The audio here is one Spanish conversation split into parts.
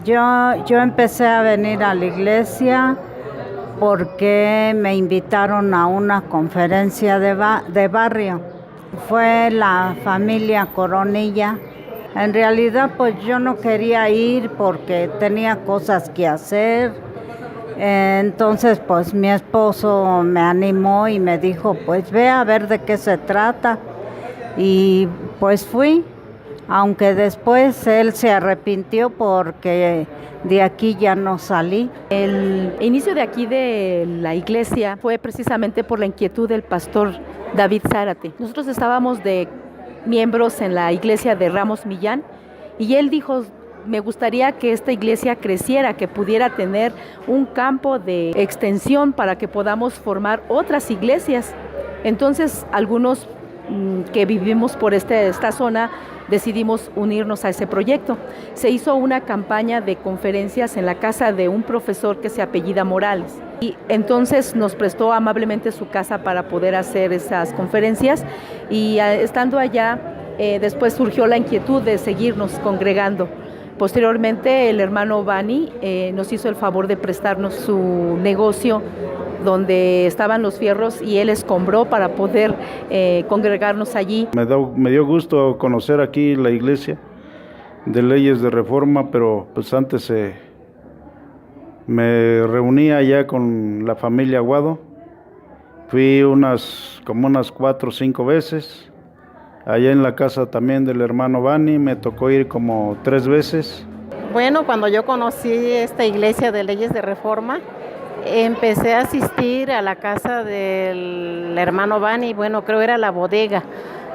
Yo empecé a venir a la iglesia porque me invitaron a una conferencia de barrio. Fue la familia Coronilla. En realidad, pues yo no quería ir porque tenía cosas que hacer. Entonces, pues mi esposo me animó y me dijo, pues ve a ver de qué se trata. Y pues fui, aunque después él se arrepintió porque de aquí ya no salí. El inicio de aquí de la iglesia fue precisamente por la inquietud del pastor David Zárate. Nosotros estábamos de miembros en la iglesia de Ramos Millán y él dijo, me gustaría que esta iglesia creciera, que pudiera tener un campo de extensión para que podamos formar otras iglesias. Entonces, algunos que vivimos por esta zona decidimos unirnos a ese proyecto. Se hizo una campaña de conferencias en la casa de un profesor que se apellida Morales y entonces nos prestó amablemente su casa para poder hacer esas conferencias y estando allá después surgió la inquietud de seguirnos congregando. Posteriormente el hermano Bani nos hizo el favor de prestarnos su negocio donde estaban los fierros y él escombró para poder congregarnos allí. Me dio gusto conocer aquí la iglesia de Leyes de Reforma, pero pues antes me reunía ya con la familia Aguado. Fui como unas 4 o 5 veces. Allá en la casa también del hermano Bani me tocó ir como 3 veces. Bueno, cuando yo conocí esta iglesia de Leyes de Reforma, empecé a asistir a la casa del hermano Bani, bueno, creo era la bodega.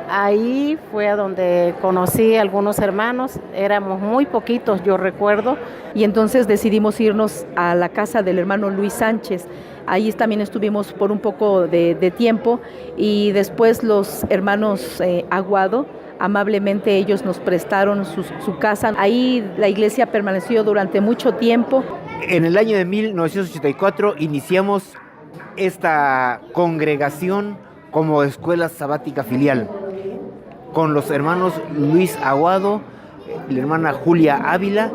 Ahí fue a donde conocí a algunos hermanos, éramos muy poquitos, yo recuerdo. Y entonces decidimos irnos a la casa del hermano Luis Sánchez. Ahí también estuvimos por un poco de tiempo y después los hermanos Aguado, amablemente ellos nos prestaron su casa. Ahí la iglesia permaneció durante mucho tiempo. En el año de 1984 iniciamos esta congregación como escuela sabática filial con los hermanos Luis Aguado, la hermana Julia Ávila,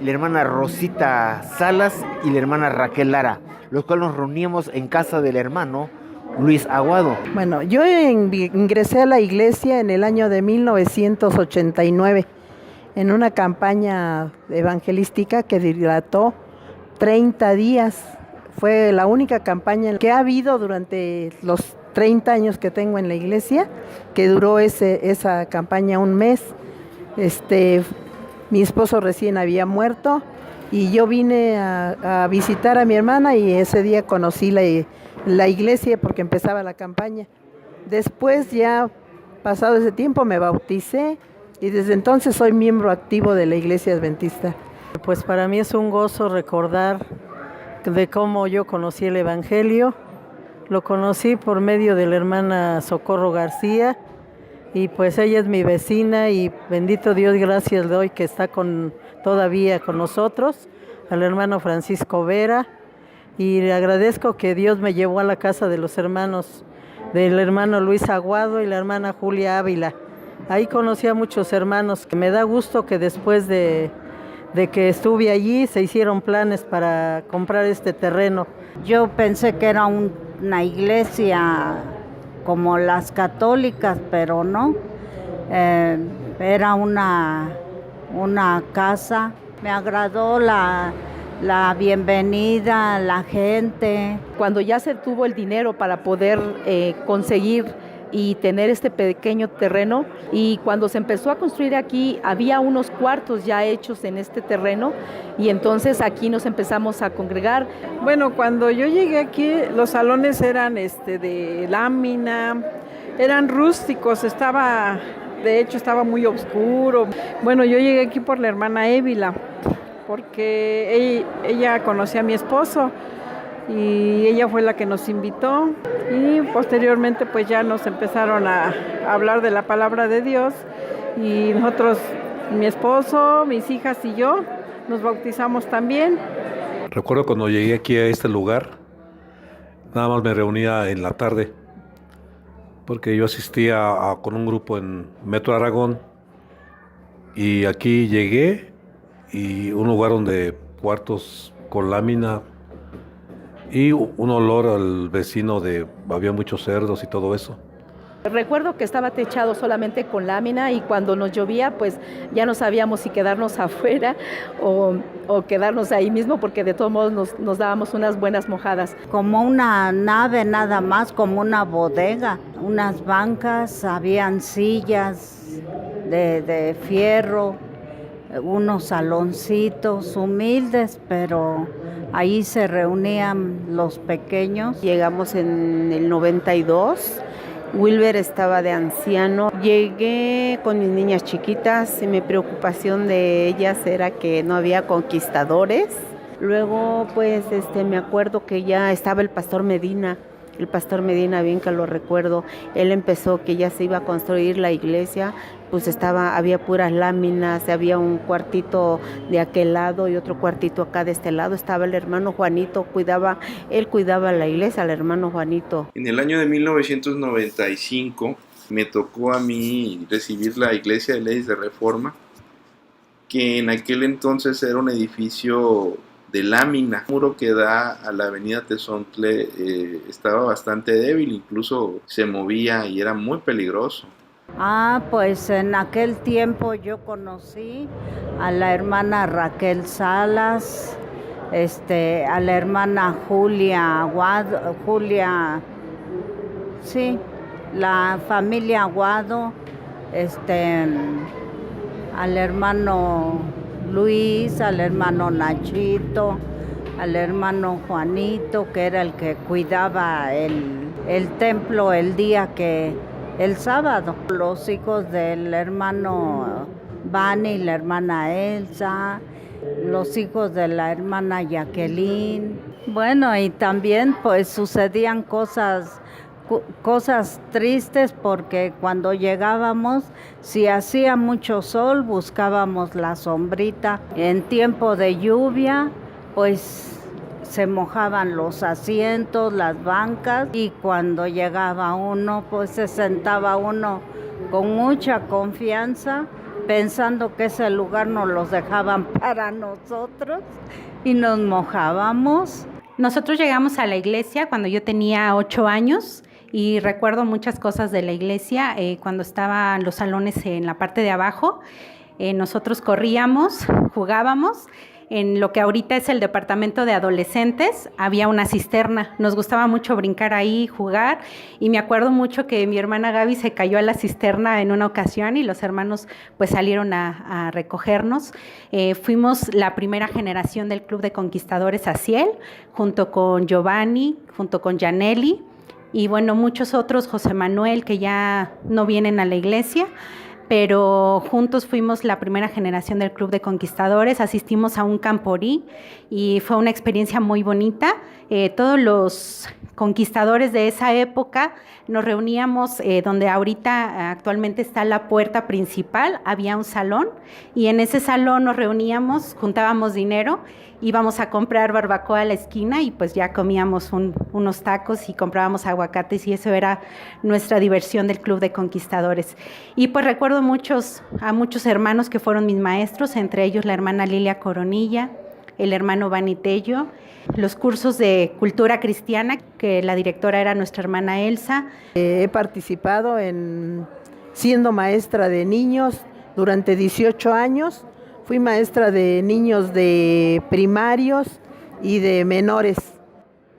la hermana Rosita Salas y la hermana Raquel Lara, los cuales nos reuníamos en casa del hermano Luis Aguado. Bueno, yo ingresé a la iglesia en el año de 1989 en una campaña evangelística que dilató 30 días. Fue la única campaña que ha habido durante los 30 años que tengo en la iglesia, que duró esa campaña un mes. Mi esposo recién había muerto y yo vine a visitar a mi hermana y ese día conocí la iglesia porque empezaba la campaña. Después, ya pasado ese tiempo, me bauticé y desde entonces soy miembro activo de la iglesia adventista. Pues para mí es un gozo recordar de cómo yo conocí el evangelio. Lo conocí por medio de la hermana Socorro García y pues ella es mi vecina y bendito Dios, gracias le doy que está todavía con nosotros, al hermano Francisco Vera, y le agradezco que Dios me llevó a la casa de los hermanos, del hermano Luis Aguado y la hermana Julia Ávila. Ahí conocí a muchos hermanos, que me da gusto que después de que estuve allí se hicieron planes para comprar este terreno. Yo pensé que era una iglesia como las católicas, pero no. Era una casa. Me agradó la bienvenida, la gente. Cuando ya se tuvo el dinero para poder conseguir y tener este pequeño terreno, y cuando se empezó a construir aquí había unos cuartos ya hechos en este terreno y entonces aquí nos empezamos a congregar. Bueno, cuando yo llegué aquí los salones eran de lámina, eran rústicos, de hecho estaba muy oscuro. Bueno, yo llegué aquí por la hermana Évila porque ella conocía a mi esposo y ella fue la que nos invitó y posteriormente pues ya nos empezaron a hablar de la palabra de Dios y nosotros, mi esposo, mis hijas y yo, nos bautizamos también. Recuerdo cuando llegué aquí a este lugar, nada más me reunía en la tarde porque yo asistía con un grupo en Metro Aragón y aquí llegué y un lugar donde cuartos con lámina y un olor al vecino de había muchos cerdos y todo eso. Recuerdo que estaba techado solamente con lámina y cuando nos llovía pues ya no sabíamos si quedarnos afuera o quedarnos ahí mismo porque de todos modos nos dábamos unas buenas mojadas. Como una nave nada más, como una bodega, unas bancas, habían sillas de fierro, unos saloncitos humildes, pero ahí se reunían los pequeños. Llegamos en el 92. Wilber estaba de anciano. Llegué con mis niñas chiquitas y mi preocupación de ellas era que no había conquistadores. Luego, pues, me acuerdo que ya estaba el pastor Medina, bien que lo recuerdo. Él empezó que ya se iba a construir la iglesia, pues había puras láminas, había un cuartito de aquel lado y otro cuartito acá de este lado. Estaba el hermano Juanito, él cuidaba la iglesia, el hermano Juanito. En el año de 1995 me tocó a mí recibir la Iglesia de Leyes de Reforma, que en aquel entonces era un edificio de lámina. El muro que da a la avenida Tezontle estaba bastante débil, incluso se movía y era muy peligroso. Pues en aquel tiempo yo conocí a la hermana Raquel Salas, a la hermana la familia Aguado, al hermano Luis, al hermano Nachito, al hermano Juanito, que era el que cuidaba el templo el sábado. Los hijos del hermano Bani, la hermana Elsa, los hijos de la hermana Jacqueline. Bueno, y también pues sucedían cosas tristes porque cuando llegábamos, si hacía mucho sol, buscábamos la sombrita. En tiempo de lluvia, pues se mojaban los asientos, las bancas, y cuando llegaba uno, pues se sentaba uno con mucha confianza, pensando que ese lugar nos los dejaban para nosotros y nos mojábamos. Nosotros llegamos a la iglesia cuando yo tenía 8 años y recuerdo muchas cosas de la iglesia. Cuando estaban los salones en la parte de abajo, nosotros corríamos, jugábamos. En lo que ahorita es el departamento de adolescentes, había una cisterna. Nos gustaba mucho brincar ahí, jugar, y me acuerdo mucho que mi hermana Gaby se cayó a la cisterna en una ocasión y los hermanos pues salieron a recogernos. Fuimos la primera generación del Club de Conquistadores Aciel, junto con Giovanni, junto con Janelli, y bueno, muchos otros, José Manuel, que ya no vienen a la iglesia, pero juntos fuimos la primera generación del Club de Conquistadores. Asistimos a un camporí y fue una experiencia muy bonita. Todos los conquistadores de esa época nos reuníamos donde ahorita actualmente está la puerta principal, había un salón, y en ese salón nos reuníamos, juntábamos dinero, íbamos a comprar barbacoa a la esquina y pues ya comíamos unos tacos y comprábamos aguacates, y eso era nuestra diversión del Club de Conquistadores. Y pues recuerdo a muchos hermanos que fueron mis maestros, entre ellos la hermana Lilia Coronilla, el hermano Bani Tello, los cursos de cultura cristiana, que la directora era nuestra hermana Elsa. He participado siendo maestra de niños durante 18 años. Fui maestra de niños de primarios y de menores.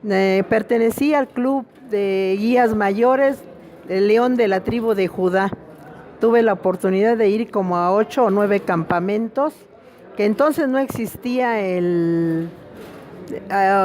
Pertenecí al club de guías mayores del León de la tribu de Judá. Tuve la oportunidad de ir como a 8 o 9 campamentos, que entonces no existía el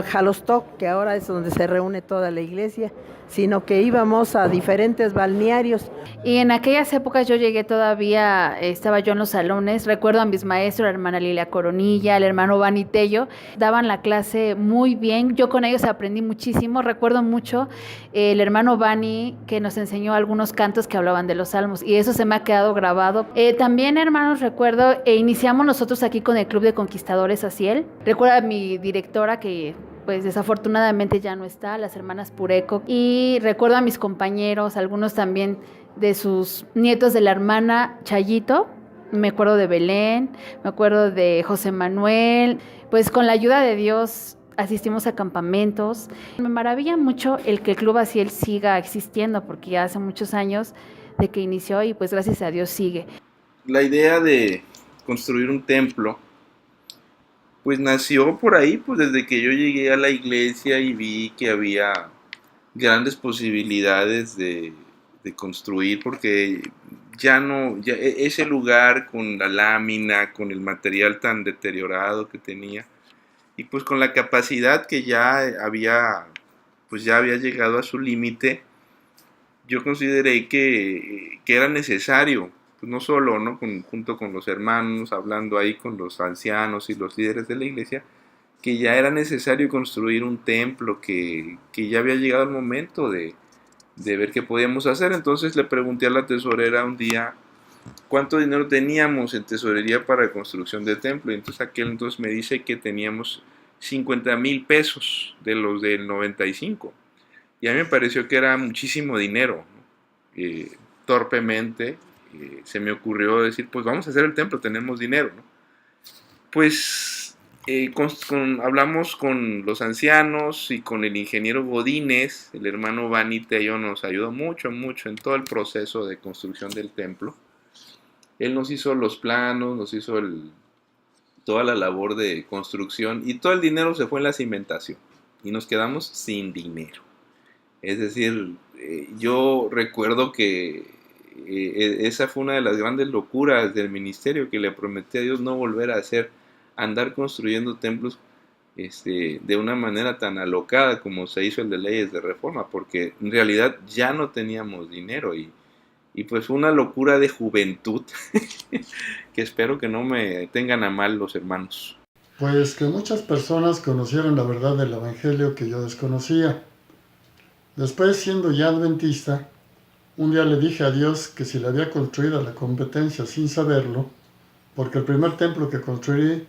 Jalostoc, que ahora es donde se reúne toda la iglesia, sino que íbamos a diferentes balnearios. Y en aquellas épocas yo llegué todavía, estaba yo en los salones, recuerdo a mis maestros, la hermana Lilia Coronilla, el hermano Bani Tello, daban la clase muy bien, yo con ellos aprendí muchísimo. Recuerdo mucho el hermano Bani, que nos enseñó algunos cantos que hablaban de los salmos, y eso se me ha quedado grabado. También, hermanos, recuerdo, iniciamos nosotros aquí con el Club de Conquistadores Aciel. Recuerdo a mi directora, que pues desafortunadamente ya no está, las hermanas Pureco, y recuerdo a mis compañeros, algunos también de sus nietos de la hermana Chayito, Me acuerdo de Belén, me acuerdo de José Manuel, pues con la ayuda de Dios asistimos a campamentos. Me maravilla mucho el que el Club Aciel siga existiendo, porque ya hace muchos años de que inició y pues gracias a Dios sigue. La idea de construir un templo pues nació por ahí, pues desde que yo llegué a la iglesia y vi que había grandes posibilidades de construir, porque ese lugar con la lámina, con el material tan deteriorado que tenía, y pues con la capacidad que ya había llegado a su límite, yo consideré que era necesario, pues no solo, ¿no? Junto con los hermanos, hablando ahí con los ancianos y los líderes de la iglesia, que ya era necesario construir un templo, que ya había llegado el momento de ver qué podíamos hacer. Entonces le pregunté a la tesorera un día cuánto dinero teníamos en tesorería para la construcción del templo, y entonces entonces me dice que teníamos 50,000 pesos de los del 95, y a mí me pareció que era muchísimo dinero, ¿no? Torpemente se me ocurrió decir, pues vamos a hacer el templo, tenemos dinero, ¿no? Pues hablamos con los ancianos y con el ingeniero Godínez, el hermano Bani Tello nos ayudó mucho en todo el proceso de construcción del templo. Él nos hizo los planos, nos hizo toda la labor de construcción, y todo el dinero se fue en la cimentación y nos quedamos sin dinero. Es decir, yo recuerdo que esa fue una de las grandes locuras del ministerio, que le prometí a Dios no volver a andar construyendo templos de una manera tan alocada como se hizo el de Leyes de Reforma, porque en realidad ya no teníamos dinero, y pues fue una locura de juventud que espero que no me tengan a mal los hermanos. Pues que muchas personas conocieron la verdad del Evangelio que yo desconocía. Después, siendo ya adventista, un día le dije a Dios que si le había construido la competencia sin saberlo, porque el primer templo que construí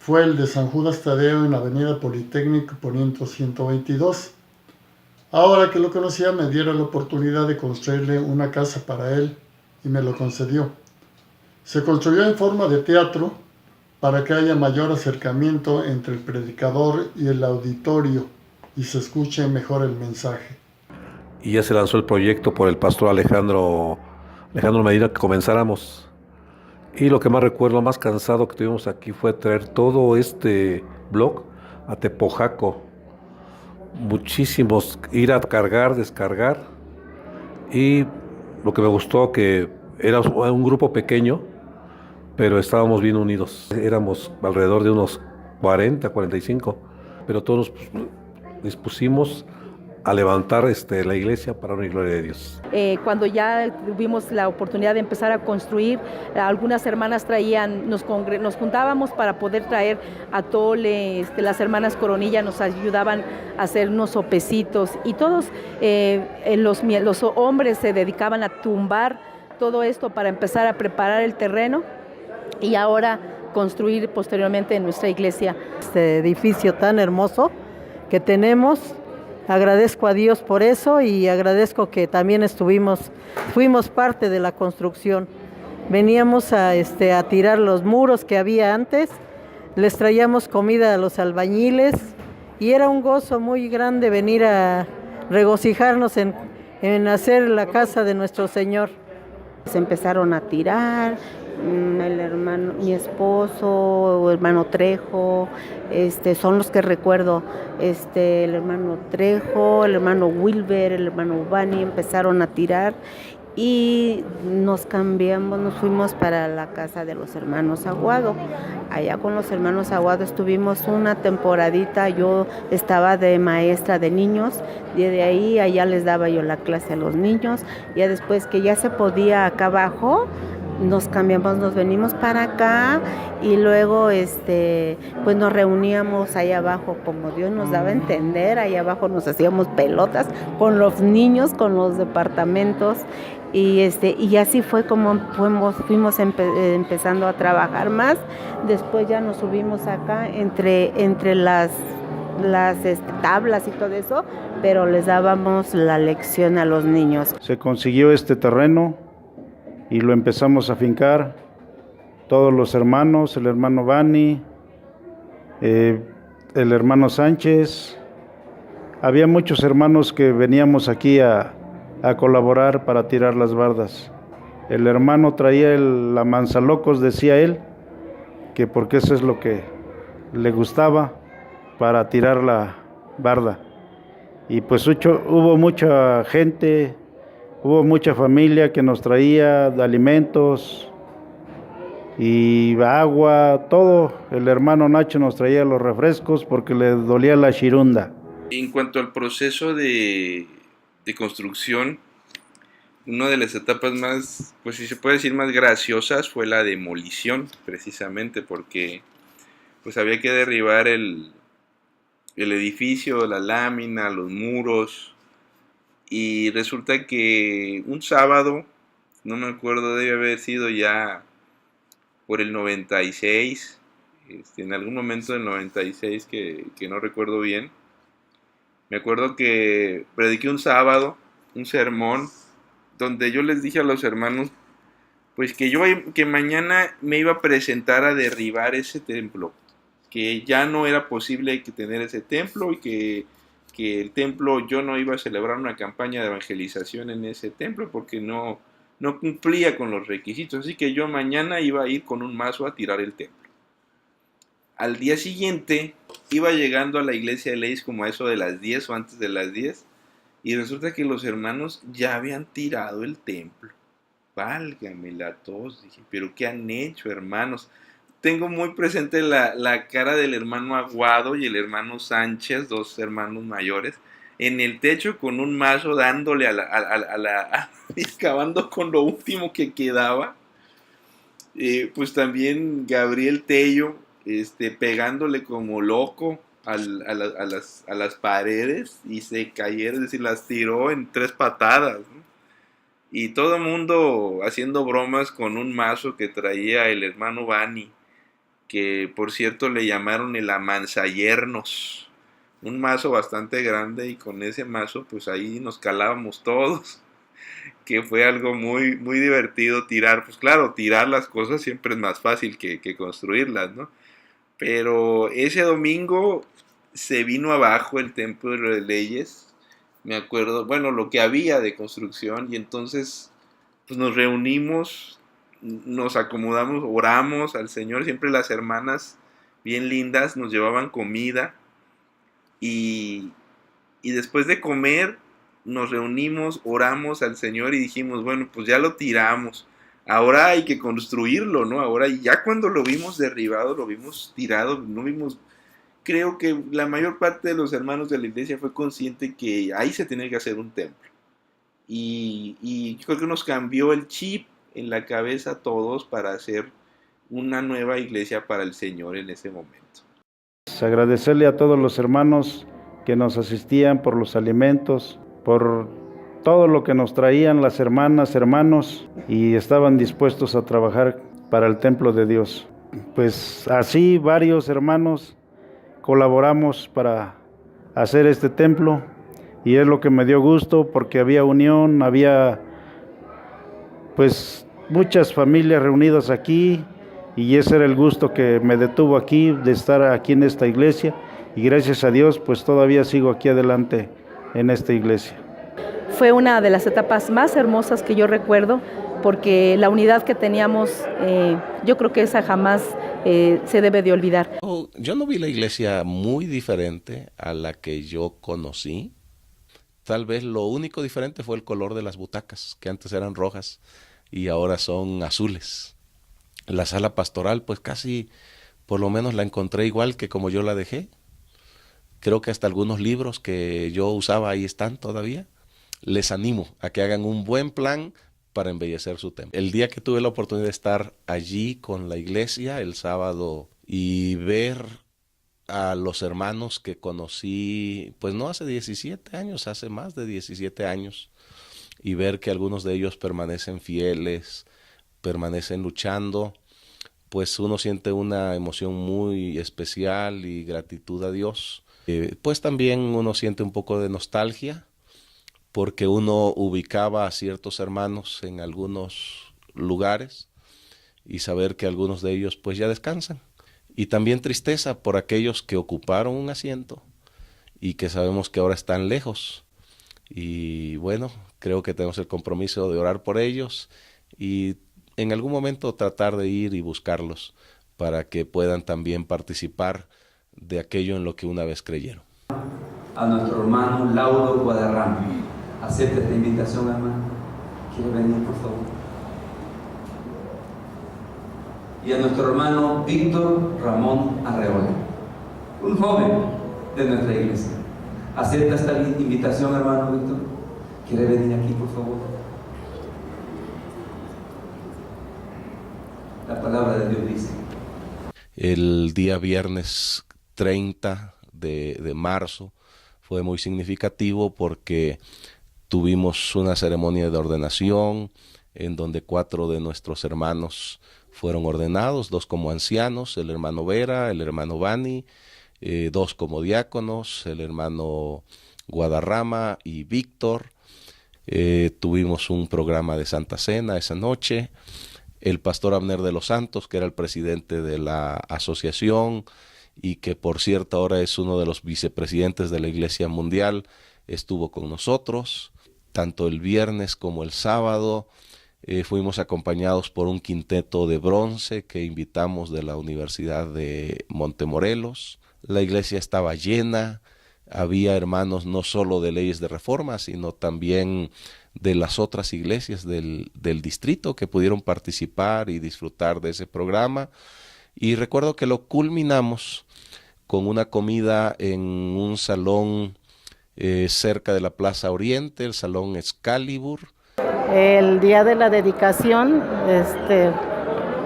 fue el de San Judas Tadeo en Avenida Politécnico, Poniente 122. Ahora que lo conocía, me diera la oportunidad de construirle una casa para él, y me lo concedió. Se construyó en forma de teatro para que haya mayor acercamiento entre el predicador y el auditorio y se escuche mejor el mensaje. Y ya se lanzó el proyecto por el pastor Alejandro Medina, que comenzáramos. Y lo que más recuerdo, más cansado que tuvimos aquí, fue traer todo este blog a Tepojaco. Muchísimos, ir a cargar, descargar. Y lo que me gustó, que era un grupo pequeño, pero estábamos bien unidos. Éramos alrededor de unos 40, 45, pero todos nos dispusimos a levantar la iglesia para la gloria de Dios. Cuando ya tuvimos la oportunidad de empezar a construir, algunas hermanas nos juntábamos para poder traer atole, las hermanas Coronilla nos ayudaban a hacer unos sopecitos, y todos los hombres se dedicaban a tumbar todo esto para empezar a preparar el terreno y ahora construir posteriormente en nuestra iglesia. Este edificio tan hermoso que tenemos, agradezco a Dios por eso, y agradezco que también fuimos parte de la construcción. Veníamos a tirar los muros que había antes, les traíamos comida a los albañiles, y era un gozo muy grande venir a regocijarnos en hacer la casa de nuestro Señor. Se empezaron a tirar, el hermano, mi esposo, el hermano Trejo, son los que recuerdo, el hermano Trejo, el hermano Wilber, el hermano Bani, empezaron a tirar y nos cambiamos, nos fuimos para la casa de los hermanos Aguado. Allá con los hermanos Aguado estuvimos una temporadita, yo estaba de maestra de niños, y de ahí allá les daba yo la clase a los niños, ya después que ya se podía acá abajo, nos cambiamos, nos venimos para acá, y luego pues nos reuníamos allá abajo, como Dios nos daba a entender, allá abajo nos hacíamos pelotas con los niños, con los departamentos, y así fue como fuimos empezando a trabajar más. Después ya nos subimos acá entre las tablas y todo eso, pero les dábamos la lección a los niños. Se consiguió este terreno y lo empezamos a fincar, todos los hermanos, el hermano Bani, el hermano Sánchez. Había muchos hermanos que veníamos aquí a colaborar para tirar las bardas. El hermano traía la manzalocos, decía él, que porque eso es lo que le gustaba para tirar la barda. Y pues hubo mucha gente, hubo mucha familia que nos traía de alimentos y agua, todo. El hermano Nacho nos traía los refrescos porque le dolía la chirunda. En cuanto al proceso de construcción, una de las etapas más, pues si se puede decir, más graciosas fue la demolición, precisamente porque pues había que derribar el edificio, la lámina, los muros, y resulta que un sábado, no me acuerdo, debe haber sido ya por el 96, en algún momento del 96 que no recuerdo bien. Me acuerdo que prediqué un sábado, un sermón, donde yo les dije a los hermanos, pues que mañana me iba a presentar a derribar ese templo, que ya no era posible tener ese templo y que el templo, yo no iba a celebrar una campaña de evangelización en ese templo porque no cumplía con los requisitos, así que yo mañana iba a ir con un mazo a tirar el templo. Al día siguiente iba llegando a la iglesia de Leyes como a eso de las 10 o antes de las 10 y resulta que los hermanos ya habían tirado el templo. Válgame la tos, dije, pero ¿qué han hecho, hermanos? Tengo muy presente la cara del hermano Aguado y el hermano Sánchez, dos hermanos mayores, en el techo con un mazo dándole excavando con lo último que quedaba. Pues también Gabriel Tello, pegándole como loco a las paredes y se cayeron, es decir, las tiró en 3 patadas, ¿no? Y todo el mundo haciendo bromas con un mazo que traía el hermano Bani, que por cierto le llamaron el Amansayernos, un mazo bastante grande, y con ese mazo pues ahí nos calábamos todos, que fue algo muy, muy divertido tirar. Pues claro, tirar las cosas siempre es más fácil que construirlas, ¿no? Pero ese domingo se vino abajo el templo de Leyes, me acuerdo, bueno, lo que había de construcción, y entonces pues nos reunimos, nos acomodamos, oramos al Señor, siempre las hermanas bien lindas nos llevaban comida, y después de comer nos reunimos, oramos al Señor y dijimos, bueno, pues ya lo tiramos, ahora hay que construirlo, ¿no? Ahora ya cuando lo vimos derribado, lo vimos tirado, no vimos, creo que la mayor parte de los hermanos de la iglesia fue consciente que ahí se tenía que hacer un templo. Y creo que nos cambió el chip en la cabeza a todos para hacer una nueva iglesia para el Señor en ese momento. Agradecerle a todos los hermanos que nos asistían por los alimentos, por todo lo que nos traían las hermanas, hermanos, y estaban dispuestos a trabajar para el templo de Dios. Pues así varios hermanos colaboramos para hacer este templo, y es lo que me dio gusto porque había unión, había pues muchas familias reunidas aquí, y ese era el gusto que me detuvo aquí, de estar aquí en esta iglesia, y gracias a Dios pues todavía sigo aquí adelante en esta iglesia. Fue una de las etapas más hermosas que yo recuerdo, porque la unidad que teníamos, yo creo que esa jamás se debe de olvidar. Yo no vi la iglesia muy diferente a la que yo conocí. Tal vez lo único diferente fue el color de las butacas, que antes eran rojas y ahora son azules. La sala pastoral, pues casi, por lo menos la encontré igual que como yo la dejé. Creo que hasta algunos libros que yo usaba ahí están todavía. Les animo a que hagan un buen plan para embellecer su templo. El día que tuve la oportunidad de estar allí con la iglesia, el sábado, y ver a los hermanos que conocí, pues no hace 17 años, hace más de 17 años, y ver que algunos de ellos permanecen fieles, permanecen luchando, pues uno siente una emoción muy especial y gratitud a Dios. Pues también uno siente un poco de nostalgia, porque uno ubicaba a ciertos hermanos en algunos lugares y saber que algunos de ellos pues ya descansan. Y también tristeza por aquellos que ocuparon un asiento y que sabemos que ahora están lejos. Y bueno, creo que tenemos el compromiso de orar por ellos y en algún momento tratar de ir y buscarlos para que puedan también participar de aquello en lo que una vez creyeron. A nuestro hermano Lauro Guadarrama. Acepta esta invitación, hermano. ¿Quiere venir, por favor? Y a nuestro hermano Víctor Ramón Arreola, un joven de nuestra iglesia. ¿Acepta esta invitación, hermano Víctor? ¿Quiere venir aquí, por favor? La palabra de Dios dice. El día viernes 30 de marzo fue muy significativo porque tuvimos una ceremonia de ordenación en donde 4 de nuestros hermanos fueron ordenados, 2 como ancianos, el hermano Vera, el hermano Bani, 2 como diáconos, el hermano Guadarrama y Víctor. Tuvimos un programa de Santa Cena esa noche. El pastor Abner de los Santos, que era el presidente de la asociación y que por cierto ahora es uno de los vicepresidentes de la Iglesia Mundial, estuvo con nosotros. Tanto el viernes como el sábado fuimos acompañados por un quinteto de bronce que invitamos de la Universidad de Montemorelos. La iglesia estaba llena, había hermanos no solo de Leyes de Reforma, sino también de las otras iglesias del distrito que pudieron participar y disfrutar de ese programa. Y recuerdo que lo culminamos con una comida en un salón cerca de la Plaza Oriente, el Salón Excalibur. El día de la dedicación,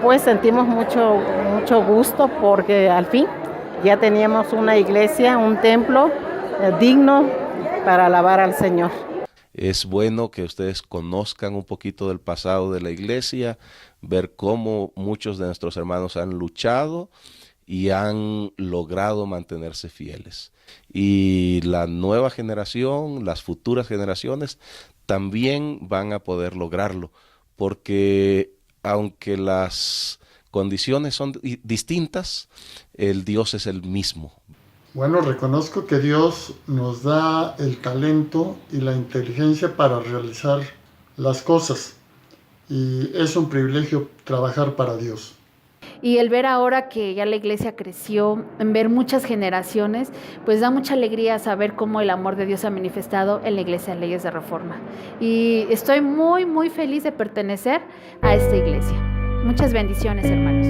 pues sentimos mucho gusto porque al fin ya teníamos una iglesia, un templo digno para alabar al Señor. Es bueno que ustedes conozcan un poquito del pasado de la iglesia, ver cómo muchos de nuestros hermanos han luchado y han logrado mantenerse fieles. Y la nueva generación, las futuras generaciones, también van a poder lograrlo, porque aunque las condiciones son distintas, el Dios es el mismo. Bueno, reconozco que Dios nos da el talento y la inteligencia para realizar las cosas y es un privilegio trabajar para Dios. Y el ver ahora que ya la iglesia creció, en ver muchas generaciones, pues da mucha alegría saber cómo el amor de Dios se ha manifestado en la iglesia de Leyes de Reforma. Y estoy muy feliz de pertenecer a esta iglesia. Muchas bendiciones, hermanos.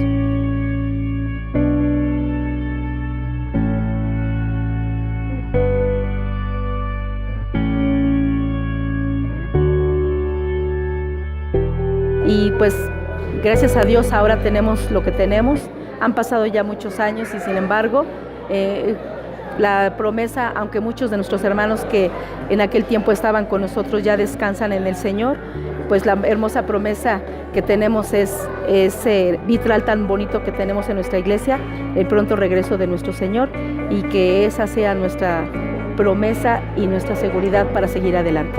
Y pues gracias a Dios ahora tenemos lo que tenemos. Han pasado ya muchos años y sin embargo la promesa, aunque muchos de nuestros hermanos que en aquel tiempo estaban con nosotros ya descansan en el Señor, pues la hermosa promesa que tenemos es ese vitral tan bonito que tenemos en nuestra iglesia, el pronto regreso de nuestro Señor, y que esa sea nuestra promesa y nuestra seguridad para seguir adelante.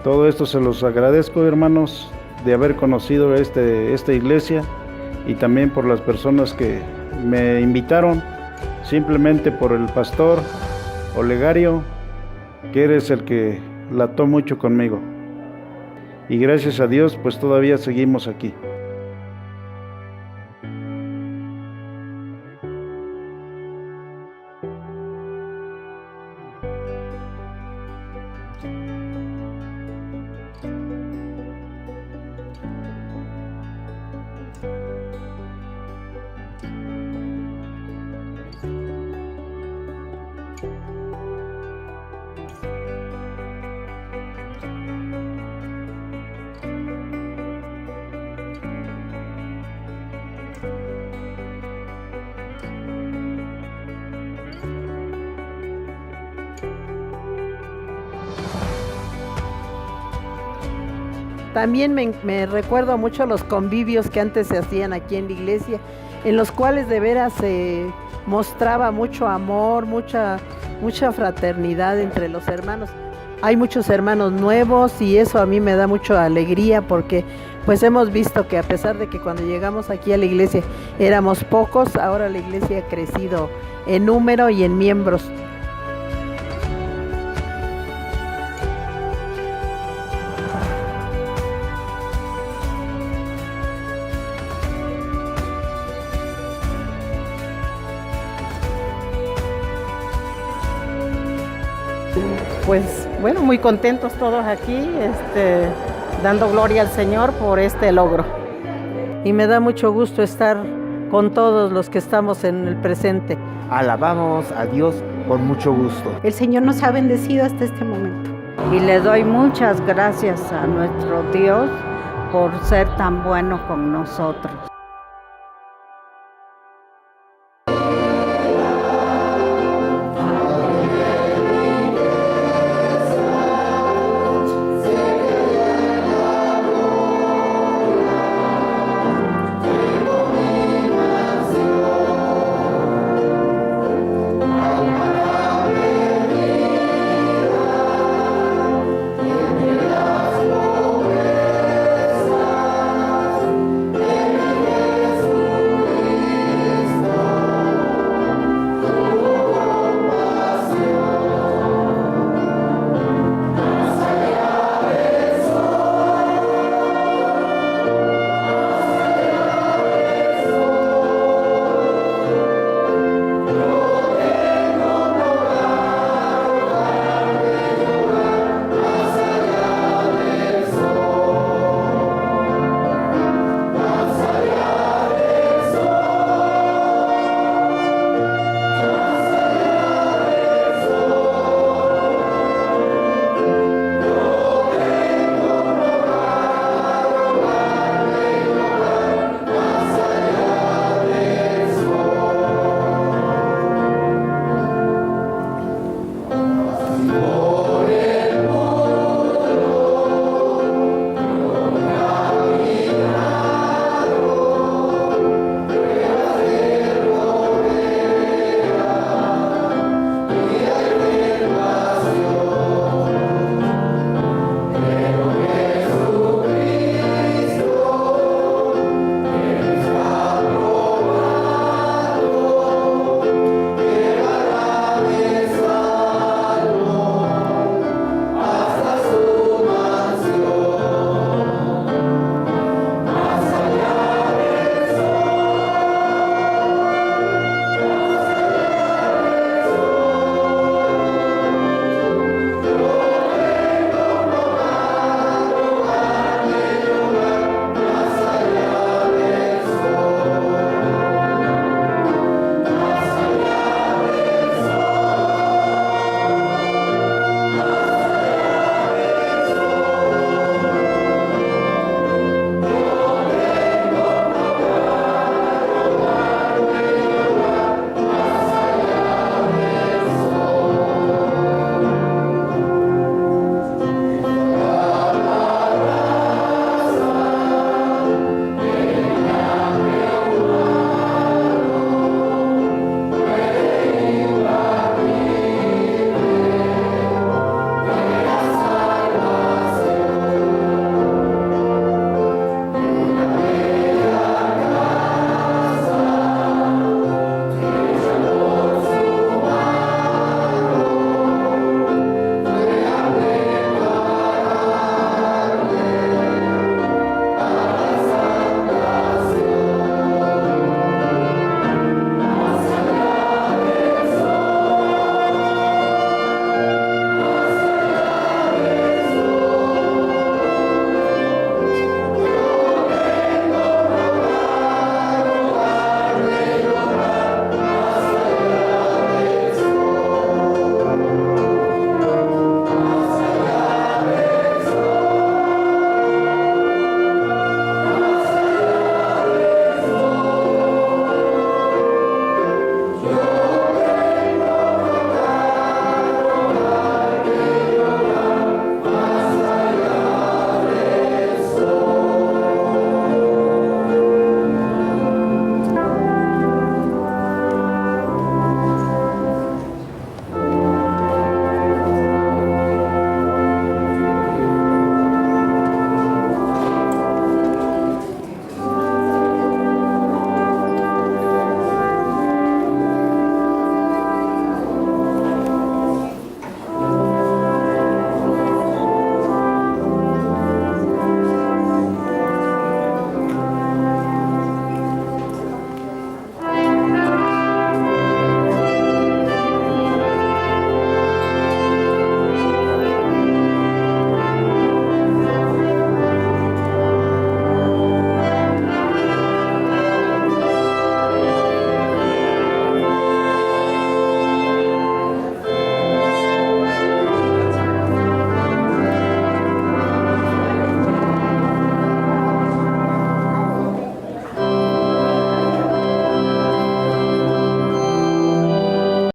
Todo esto se los agradezco, hermanos, de haber conocido esta iglesia y también por las personas que me invitaron, simplemente por el pastor Olegario, que eres el que lató mucho conmigo. Y gracias a Dios, pues todavía seguimos aquí. También me recuerdo mucho los convivios que antes se hacían aquí en la iglesia, en los cuales de veras se mostraba mucho amor, mucha fraternidad entre los hermanos. Hay muchos hermanos nuevos y eso a mí me da mucha alegría porque pues hemos visto que a pesar de que cuando llegamos aquí a la iglesia éramos pocos, ahora la iglesia ha crecido en número y en miembros. Pues bueno, muy contentos todos aquí, dando gloria al Señor por este logro. Y me da mucho gusto estar con todos los que estamos en el presente. Alabamos a Dios con mucho gusto. El Señor nos ha bendecido hasta este momento. Y le doy muchas gracias a nuestro Dios por ser tan bueno con nosotros. Oh.